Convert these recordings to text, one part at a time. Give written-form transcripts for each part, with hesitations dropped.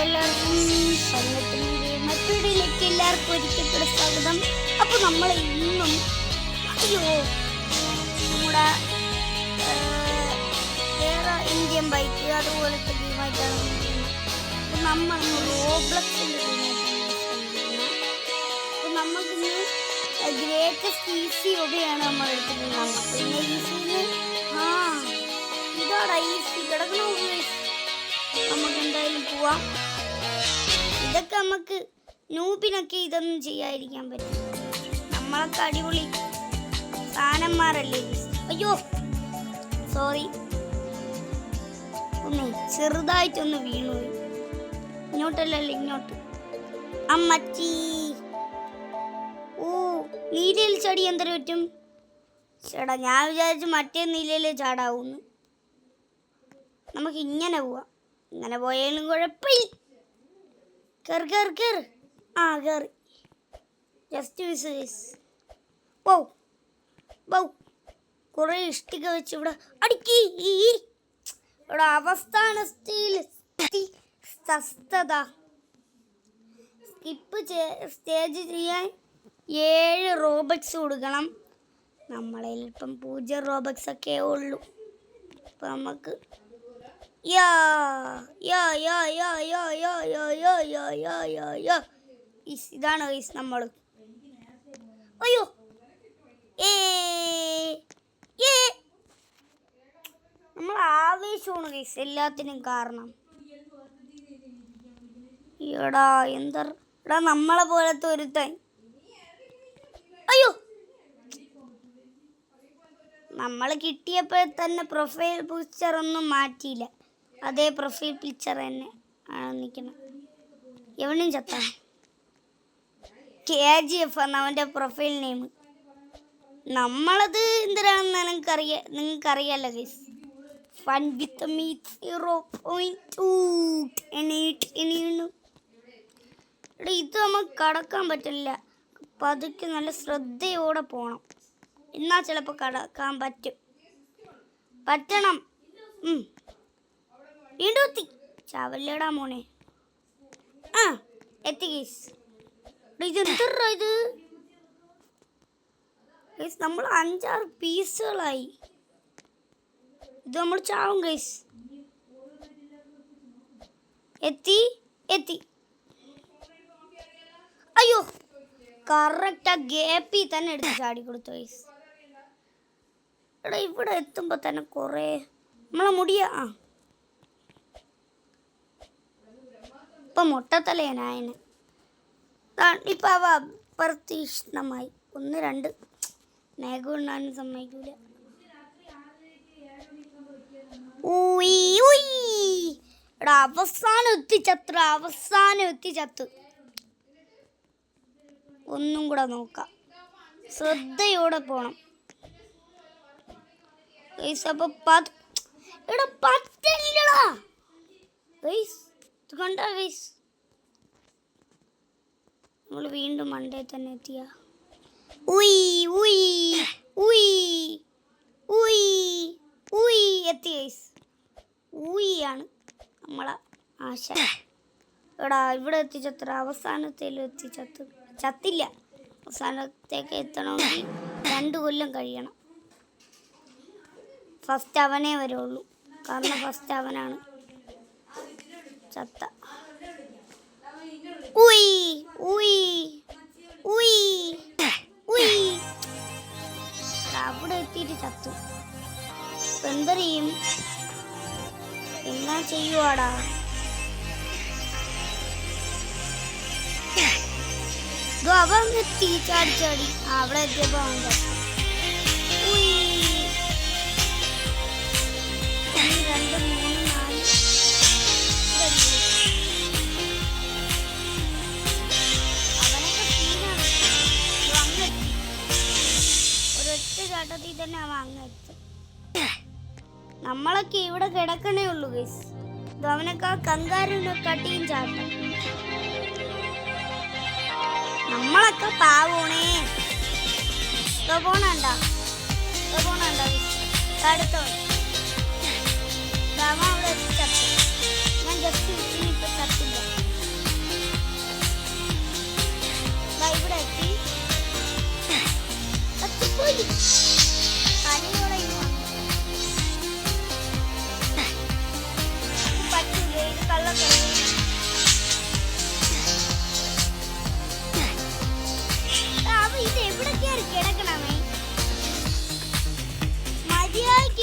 എല്ലാവർക്കും മറ്റൊരിലേക്ക് എല്ലാവർക്കും ഒരിക്കൽ കൂടെ സ്വാഗതം. അപ്പോൾ നമ്മൾ ഇന്നും നമ്മുടെ വേറെ ഇന്ത്യൻ ബൈക്ക് അതുപോലത്തെ ഗെയിമായിട്ടാണ് അപ്പോൾ നമ്മൾ റോബ്ലക്സിൻ്റെ നമുക്കിന്ന് ഗ്രേറ്റസ്റ്റ് ഈസി ഒക്കെയാണ് നമ്മൾ എടുത്തിട്ടുണ്ടാകുന്നത്. പിന്നെ ഈസിന് ഇതാടാ ഈസി കിടക്കണോ, നമുക്ക് എന്തായാലും പോവാം. ഇതൊക്കെ നമുക്ക് നൂബിനൊക്കെ ഇതൊന്നും ചെയ്യാതിരിക്കാൻ പറ്റും. നമ്മളൊക്കെ അടിപൊളി സാധനന്മാരല്ലേ. അയ്യോ സോറി, ഒന്ന് ചെറുതായിട്ടൊന്ന് വീണുപോയി. ഇങ്ങോട്ടല്ലല്ലോ ഇങ്ങോട്ട്. അമ്മച്ചി നീലയിൽ ചാടി എന്തര പറ്റും? ചേട്ടാ ഞാൻ വിചാരിച്ചു മറ്റേ നീലയിൽ ചാടാവൂന്ന്. നമുക്ക് ഇങ്ങനെ പോവാം. ഇങ്ങനെ പോയാലും കുഴപ്പമില്ല. കയറി കയറി കയറി കയറി ജസ്റ്റ് മിസ്. പോ പോ കുറേ ഇഷ്ടിക വെച്ച് ഇവിടെ അടുക്കി. ഇവിടെ അവസ്ഥാന സ്വസ്ഥത. സ്കിപ്പ് സ്റ്റേജ് ചെയ്യാൻ 7 റോബക്സ് കൊടുക്കണം. നമ്മളതിൽ ഇപ്പം 0 റോബക്സ് ഒക്കെ ഉള്ളൂ. അപ്പം നമുക്ക് ഇതാണ് നമ്മൾ. അയ്യോ നമ്മൾ ആവേശമാണ് ഗൈസ് എല്ലാത്തിനും കാരണം. എടാ എന്താ നമ്മളെ പോലത്തെ ഒരുത്തൻ. അയ്യോ നമ്മൾ കിട്ടിയപ്പോൾ തന്നെ പ്രൊഫൈൽ പിക്ചർ ഒന്നും മാറ്റിയില്ല. അതേ പ്രൊഫൈൽ പിക്ചർ തന്നെ ആണ് നിൽക്കണം. എവനും ചത്ത KGF ആണ് അവൻ്റെ പ്രൊഫൈൽ നെയിം. നമ്മളത് എന്തിനാണെന്ന് നിങ്ങൾക്കറിയാലോ ഗൈസ്. ഫൺ വിത്ത് മീ 0.2 ഇത് നമുക്ക് കടക്കാൻ പറ്റില്ല. പതുക്കെ നല്ല ശ്രദ്ധയോടെ പോകണം. എന്നാൽ ചിലപ്പോൾ കടക്കാൻ പറ്റണം. വീണ്ടും എത്തി. ചാവല്ലേടാ മോനെ. എത്തി ഗൈസ്. ഇത് എന്തറാ ഇത് ഗൈസ്? നമ്മൾ 5-6 പീസുകളായി. ഇത് നമ്മൾ ചാവും ഗൈസ്. എത്തി. അയ്യോ കറക്റ്റ് ആ ഗേപ്പിൽ തന്നെ എടുത്ത് ചാടി കൊടുത്തു ഗൈസ്. എടാ ഇവിടെ എത്തുമ്പോൾ തന്നെ കുറേ നമ്മളെ മുടിയാ. ഇപ്പം മുട്ടത്തലേനായന് ഇപ്പം അവ അപ്രതീക്ഷിതമായി 1-2 മേഘുണ്ണാനും സമ്മതിക്കൂല. എടാ അവസാനം എത്തിച്ചത്ത്. ഒന്നും കൂടെ നോക്കാം. ശ്രദ്ധയോടെ പോണം. അപ്പൊ എടാ പറ്റില്ലടാ ഗൈസ്. ഇത് കണ്ടാ ഗൈസ്? നമ്മൾ വീണ്ടും മണ്ടേ തന്നെ എത്തിയ. എത്തി ഗൈസ്. ഊയാണ് നമ്മളെ ആശ. എടാ ഇവിടെ എത്തിച്ചത്ര അവസാനത്തേലും ചത്തില്ല. അവസാനത്തേക്ക് എത്തണമെങ്കിൽ 2 കൊല്ലം കഴിയണം. ഫസ്റ്റ് അവനേ വരുള്ളൂ. കാരണം ഫസ്റ്റ് അവനാണ് ചത്ത. അവിടെ എത്തിയിട്ട് ചത്തു. എന്തറിയും? എന്നാ ചെയ്യുവാടാ? അവൻ എത്തി ചാടി. അവിടെ എത്തിയപ്പോ അവൻ ചത്തു. 2, 3, 4 അവനൊക്കെ സീനാണ്. ഒരൊറ്റ ചാട്ടത്തിൽ തന്നെ അവൻ അങ്ങെത്തി. നമ്മളൊക്കെ ഇവിടെ കിടക്കണേ ഉള്ളൂ ഗൈസ്. ഇത് അവനൊക്കെ ആ കങ്കാരുവിനെ കട്ടിയും ചാട്ടം. നമ്മളൊക്കെ പാവണേ. പോണണ്ട അടുത്തവൻ അവിടെ ചത്തു. ഞാൻ ജസ്റ്റ്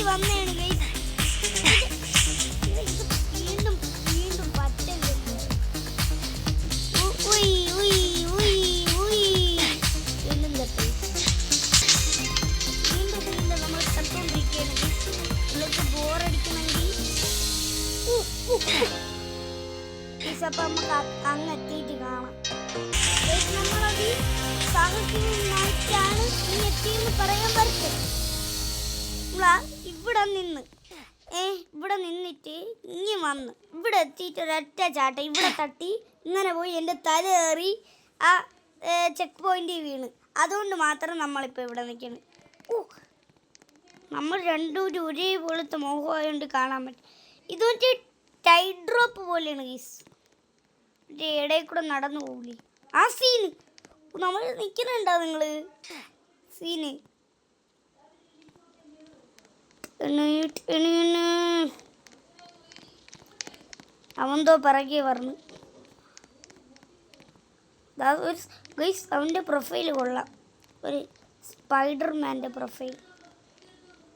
ഇടയ്ക്ക് വന്നതാണ് ഗൈസ്. വീണ്ടും വീണ്ടും പറ്റല്ലേ. വീണ്ടും തട്ടി. വീണ്ടും വീണ്ടും നമ്മൾ തട്ടുകൊണ്ടിരിക്കുകയാണ് ഗൈസ്. നിങ്ങൾക്ക് ബോറടിക്കുമെങ്കിൽ അപ്പൊ നമുക്ക് അങ്ങ് എത്തിയിട്ട് കാണാം. നമ്മളത് സാഹചര്യമായിട്ടാണ് ഈ എത്തിയെന്ന് പറയാൻ പറ്റും. ഇവിടെ നിന്നിട്ട് ഇനി വന്ന് ഇവിടെ എത്തിയിട്ട് ഒരൊറ്റ ചാട്ടം ഇവിടെ തട്ടി ഇങ്ങനെ പോയി എൻ്റെ തലേറി ആ ചെക്ക് പോയിന്റിൽ വീണ്. അതുകൊണ്ട് മാത്രം നമ്മളിപ്പോൾ ഇവിടെ നിൽക്കണം. നമ്മൾ രണ്ടും ഒരേപോലത്തെ മോഹമായതുകൊണ്ട് കാണാൻ പറ്റും. ഇത് മറ്റേ ടൈഡ് ഡ്രോപ്പ് പോലെയാണ് ഗീസ്. മറ്റേ ഇടയിൽ കൂടെ നടന്നു പോകില്ലേ ആ സീന്. നമ്മൾ നിൽക്കുന്നുണ്ടോ നിങ്ങൾ സീന്? അവന്തോ പിറകെ പറഞ്ഞു. ഗൈസ് അവൻ്റെ പ്രൊഫൈൽ കൊള്ളാം. ഒരു സ്പൈഡർമാൻ്റെ പ്രൊഫൈൽ.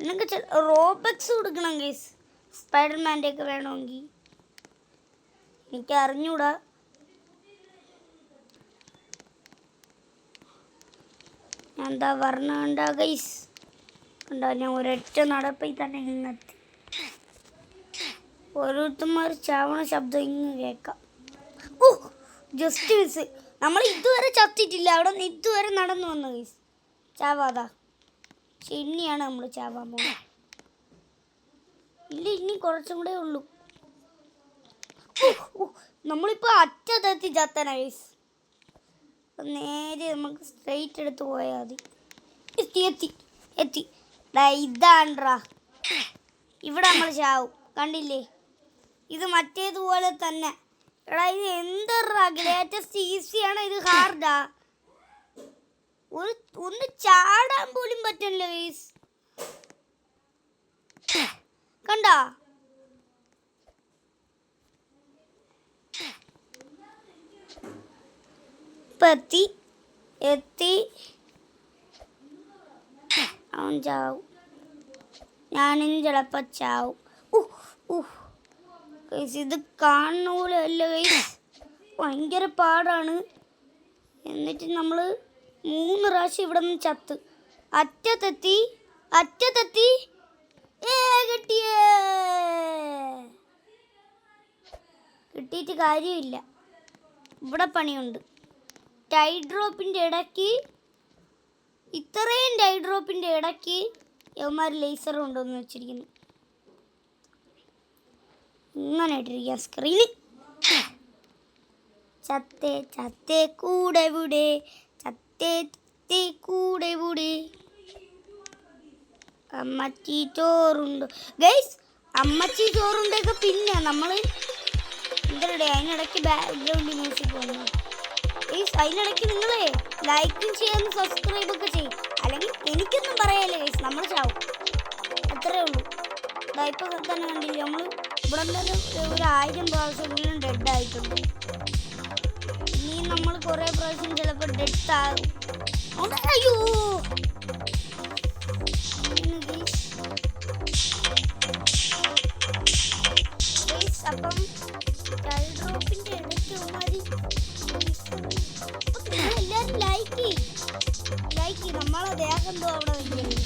നിങ്ങൾക്ക് റോബക്സ് കൊടുക്കണം ഗൈസ്. സ്പൈഡർമാൻ്റെ ഒക്കെ വേണമെങ്കിൽ. എനിക്ക് അറിഞ്ഞൂടാ. എന്താ പറഞ്ഞ ഗൈസ് കണ്ടോ? ഞാൻ ഒരൊറ്റ നടപ്പിൽ തന്നെ ഇങ്ങെത്തി. ഓരോരുത്തന്മാർ ചാവണ ശബ്ദം ഇങ്ങ് കേൾക്കാം. Just miss. നമ്മൾ ഇതുവരെ ചത്തിട്ടില്ല. അവിടെ നിന്ന് ഇതുവരെ നടന്നു വന്നു ഗൈസ്. ചാവാതാ. പക്ഷെ ഇനിയാണ് നമ്മൾ ചാവാൻ പോകുന്നത്. ഇല്ല, ഇനി കുറച്ചും കൂടെ ഉള്ളൂ. നമ്മളിപ്പോൾ അറ്റത്തെത്തി ചത്തന ഗൈസ്. നേരെ നമുക്ക് സ്ട്രെയിറ്റ് എടുത്ത് പോയാൽ മതി. എത്തി എത്തി എത്തി. ഇതാണ്ട്രാ. ഇവിടെ നമ്മൾ ചാവും. കണ്ടില്ലേ? ഇത് മറ്റേതുപോലെ തന്നെ. എടാ ഇത് എന്താ ഗ്രേറ്റസ്റ്റ് ഈസിയാണോ ഇത് ഹാർഡാ? ഒന്ന് ചാടാൻ പോലും പറ്റില്ല ഗൈസ്. കണ്ടാ? എത്തി എത്തി. അവൻ ചാവും. ഞാനും ചിലപ്പോൾ ചാവും. ഇത് കാണുന്ന പോലെ അല്ല ഗൈസ്. ഭയങ്കര പാടാണ്. എന്നിട്ട് നമ്മൾ 3 പ്രാവശ്യം ഇവിടെ നിന്ന് ചത്ത്. അറ്റത്തെത്തി അറ്റത്തെത്തി. കിട്ടിയിട്ട് കാര്യമില്ല. ഇവിടെ പണിയുണ്ട്. ടൈഡ് ഡ്രോപ്പിൻ്റെ ഇടയ്ക്ക്, ഇത്രയും ടൈഡ് ഡ്രോപ്പിൻ്റെ ഇടയ്ക്ക് യവന്മാർ ലേസർ കൊണ്ടുവന്ന് വെച്ചിരിക്കുന്നു. ഇങ്ങനെ ഇട്ടിരിക്കുക സ്ക്രീനിൽ. ചത്തേ ചത്തേ കൂടെ ഇവിടെ, ചത്തേ ചത്തേ കൂടെ ഇവിടെ. അമ്മച്ചി ചോറുണ്ട് ഗൈസ്. അമ്മച്ചി ചോറുണ്ടൊക്കെ പിന്നെ നമ്മൾ എന്തരടെ അതിനിടയ്ക്ക് ബാക്ക്ഗ്രൗണ്ട് മ്യൂസിക് വന്നു. ഗൈസ് അതിനിടയ്ക്ക് നിങ്ങളെ ലൈക്കും ചെയ്യാനും സബ്സ്ക്രൈബൊക്കെ ചെയ്യും. അല്ലെങ്കിൽ എനിക്കൊന്നും പറയാല്ലേ ഗൈസ്. നമ്മൾ ചാവും. അത്രേ ഉള്ളൂ. ഇപ്പം തന്നെ കണ്ടില്ല നമ്മൾ ഇവിടെ തന്നെ 1000 പ്രാവശ്യമെങ്കിലും ഡെഡ് ആയിട്ടുണ്ട്. ഇനിയും നമ്മൾ കുറേ പ്രാവശ്യം ചിലപ്പോൾ ഡെഡ് ആകും. അയ്യോ അപ്പം ടൈഡ് ഡ്രോപ്പിൻ്റെ ഇടയ്ക്ക് എല്ലാവരും ലൈക്ക് നമ്മളെ ദേഹം എന്തോ അവിടെ വയ്ക്കുന്നത്.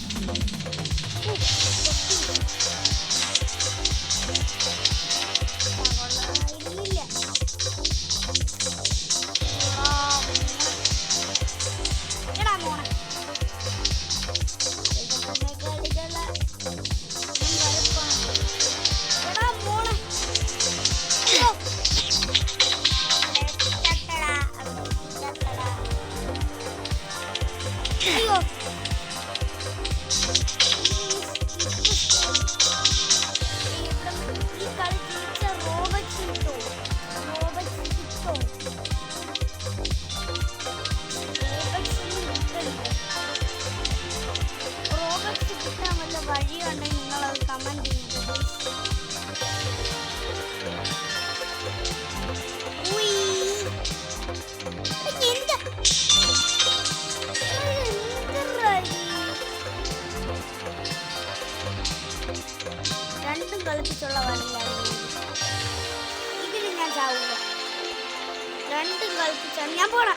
ചവിട്ടിച്ചാണ് ഞാൻ പോണ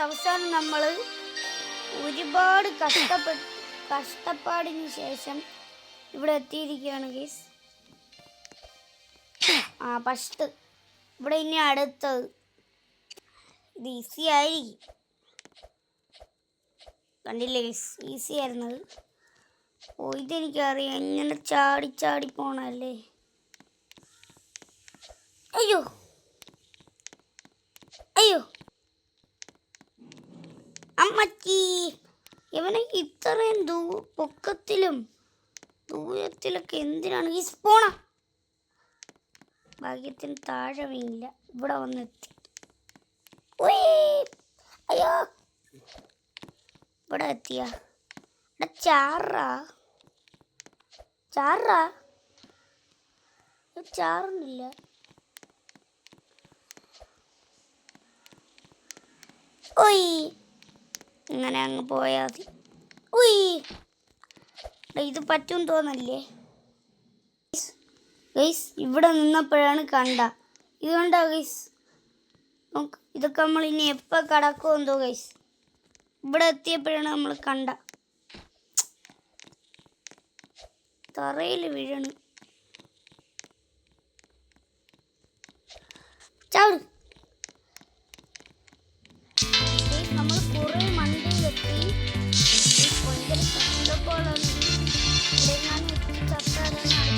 അവസാനം നമ്മൾ ഒരുപാട് കഷ്ടപ്പാടിന് ശേഷം ഇവിടെ എത്തിയിരിക്കുകയാണ് ഗൈസ്. ഫസ്റ്റ് ഇവിടെ ഇനി അടുത്തത് ഇത് ഈസി ആയിരിക്കും. കണ്ടില്ലേ ഗൈസ്, ഈസി ആയിരുന്നത്. ഇതെനിക്കറിയാം, ഇങ്ങനെ ചാടി ചാടി പോണല്ലേ. അയ്യോ അയ്യോ അമ്മച്ചി, ഇവനെ ഇത്രയും പൊക്കത്തിലും ദൂരത്തിലൊക്കെ എന്തിനാണ് ഈ പോണ? ഭാഗ്യത്തിന് താഴെ വീണില്ല, ഇവിടെ വന്നെത്തി. അയ്യോ, ഇവിടെ എത്തിയ ചാറുന്നില്ല. ഇങ്ങനെ അങ്ങ് പോയാൽ മതി. ഇത് പറ്റും തോന്നല്ലേ ഗൈസ്? ഇവിടെ നിന്നപ്പോഴാണ് കണ്ട. ഇതുകൊണ്ടാ ഗൈസ്, ഇതൊക്കെ നമ്മൾ ഇനി എപ്പോൾ കടക്കുമെന്തോ ഗൈസ്. ഇവിടെ എത്തിയപ്പോഴാണ് നമ്മൾ കണ്ട. തറയിൽ വീഴണ്. ചാട്. നമ്മൾ കുറേ മണ്ടയിലെത്തി. ഭയങ്കര കഷ്ടപ്പാടാണ്. ഇവിടെ ഞാൻ ചത്താലാണ്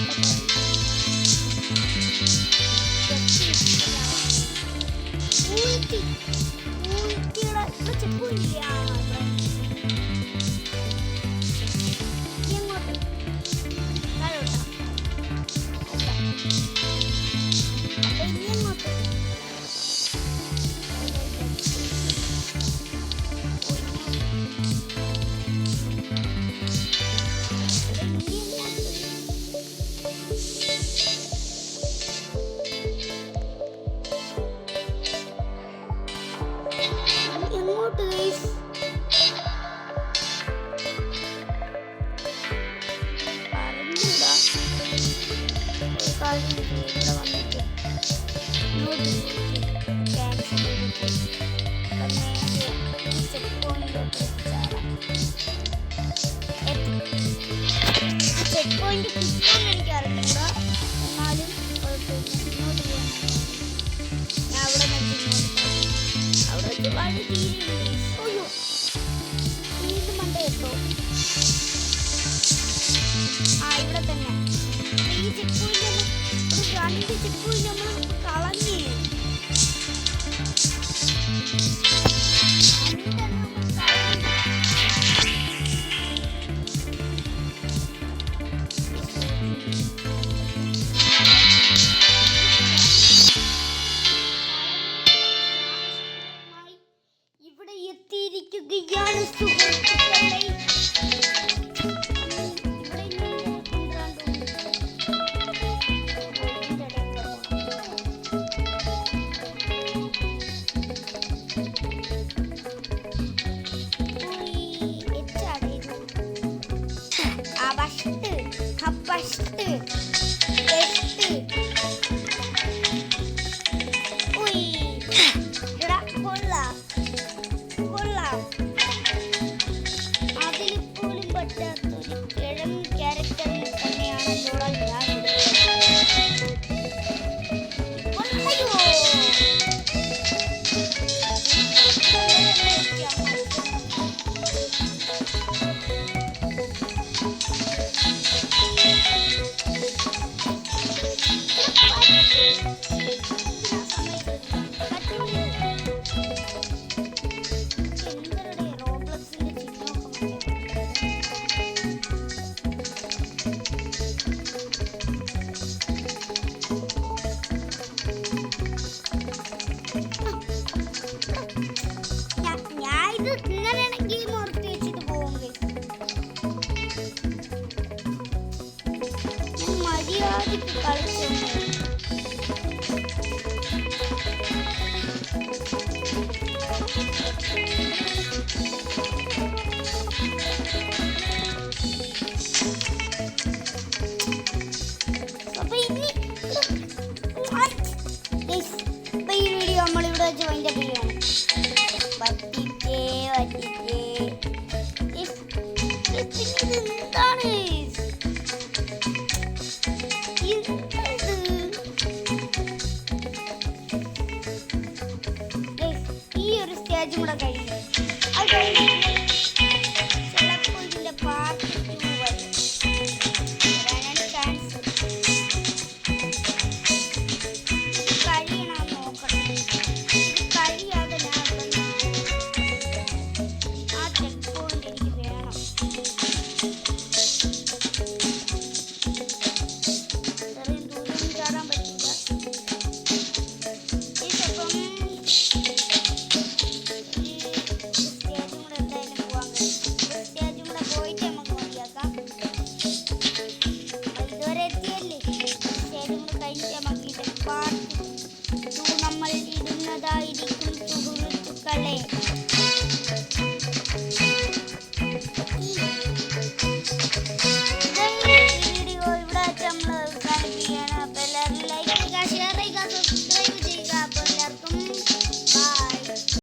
ചെക്ക് പോയിന്റ് കിട്ടുമെന്ന് എനിക്ക് അറിഞ്ഞൂടാ. എന്നാലും ഇങ്ങോട്ട് പോകാൻ ഞാൻ അവിടെ അവിടെ വഴി തീരുന്നു. വീണ്ടും മണ്ട കേട്ടോ. ഇവിടെ തന്നെ ഈ ചെക്ക് പോയിന്റ് ഒരു 2 ചെക്ക് പോയിന്റ് നമ്മൾ കളഞ്ഞേ. ഇവിടെ എത്തിയിരിക്കുകയാണ് സുഹൃത്തുക്കളെ. മ്യൂസിക് കളിച്ചു. അപ്പൊ ഇനി ഈ വീഡിയോ നമ്മളിവിടെ വെച്ച് വൈൻഡപ്പ് ചെയ്യാണ്. പറ്റിച്ചേ എന്താണ് ഈ ഒരു സ്റ്റേജും കൂടെ കഴിഞ്ഞു. അത് കഴിഞ്ഞ് ചിലപ്പോൾ ഇതിന്റെ പാർട്ട് 2 വരും. വരാനാണ് ചാൻസ്. ഇത് കഴിയണം നോക്കണം. ഇത് കഴിയാതെ ഞാൻ ആ ചെക്ക് പോയിന്റ് എനിക്ക് വേണം. ഇത്രയും ദൂരം ചാടാൻ പറ്റില്ല. ഇതിപ്പം സ്റ്റേജും കൂടെ എന്തായാലും പോകാൻ കഴിയും. സ്റ്റേജും കൂടെ പോയിട്ട് നമുക്ക് മതിയാക്കാം. ഇതുവരെ എത്തിയല്ലേ. സ്റ്റേജും കൂടെ കഴിഞ്ഞിട്ട് നമുക്ക് ഇത് പാർട്ട് 2 നമ്മൾ ഇടുന്നതായിരിക്കും സുഹൃത്തുക്കളെ. വീഡിയോ ഇവിടെ വെച്ച് നമ്മൾ അവസാനിപ്പിക്കുകയാണ്. അപ്പോൾ എല്ലാവരും